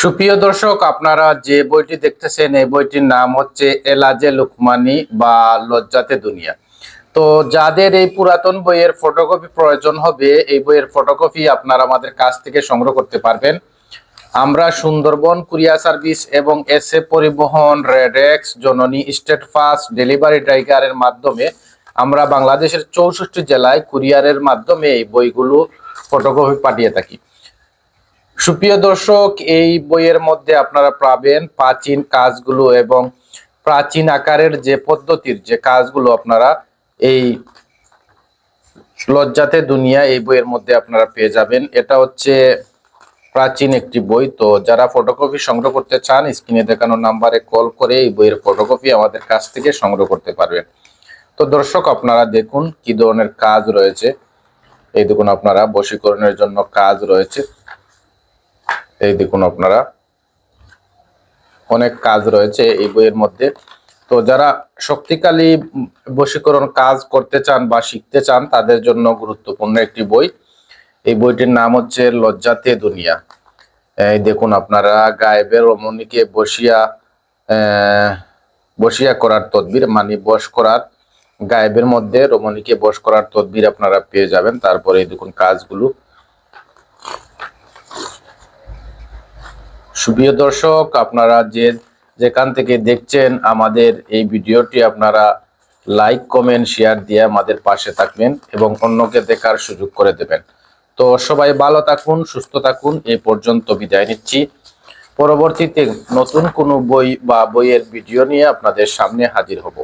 সুপ্রিয় দর্শক, আপনারা যে বইটি দেখতেছেন এই বইটির নাম হচ্ছে এলাজে লুকমানী বা লজ্জাতে দুনিয়া। তো যাদের এই পুরাতন বইয়ের ফটোকপি প্রয়োজন হবে, এই বইয়ের ফটোকপি আপনারা আমাদের কাছ থেকে সংগ্রহ করতে পারবেন। আমরা সুন্দরবন কুরিয়ার সার্ভিস এবং এসএ পরিবহন, রেডেক্স, জননী স্টেট ফাস্ট ডেলিভারি ড্রাইভারের মাধ্যমে আমরা বাংলাদেশের 64 জেলায় কুরিয়ারের মাধ্যমে এই বইগুলো ফটোকপি পাঠিয়ে থাকি। সুপ্রিয় দর্শক, এই বইয়ের মধ্যে আপনারা পাবেন প্রাচীন কাজগুলো এবং প্রাচীন আকারের যে পদ্ধতির যে কাজগুলো আপনারা এই লজ্জাতে দুনিয়া এই বইয়ের মধ্যে আপনারা পেয়ে যাবেন। এটা হচ্ছে প্রাচীন একটি বই। তো যারা ফটোকপি সংগ্রহ করতে চান, স্ক্রিনে দেখানো নাম্বারে কল করে এই বইয়ের ফটোকপি আমাদের কাছ থেকে সংগ্রহ করতে পারবেন। তো দর্শক, আপনারা দেখুন কি ধরনের কাজ রয়েছে। এই দেখুন, আপনারা বশীকরণের জন্য কাজ রয়েছে। এই দেখুন, আপনারা অনেক কাজ রয়েছে এই বইয়ের মধ্যে। তো যারা শক্তিশালী বশীকরণ কাজ করতে চান বা শিখতে চান তাদের জন্য গুরুত্বপূর্ণ একটি বই। এই বইটির নাম হচ্ছে লজ্জাতে দুনিয়া। এই দেখুন, আপনারা গায়েবের রমণীকে বশিয়া করার তদবির, মানে বশ করার, গায়েবের মধ্যে রমণীকে বশ করার তদবির আপনারা পেয়ে যাবেন। তারপরে এই দেখুন কাজগুলো। সুপ্রিয় দর্শক, আপনারা যেখান থেকে দেখছেন আমাদের এই ভিডিওটি, আপনারা লাইক, কমেন্ট, শেয়ার দিয়ে আমাদের পাশে থাকবেন এবং অন্যকে দেখার সুযোগ করে দেবেন। তো সবাই ভালো থাকুন, সুস্থ থাকুন। এই পর্যন্ত বিদায় নিচ্ছি। পরবর্তীতে নতুন কোনো বই বা বইয়ের ভিডিও নিয়ে আপনাদের সামনে হাজির হব।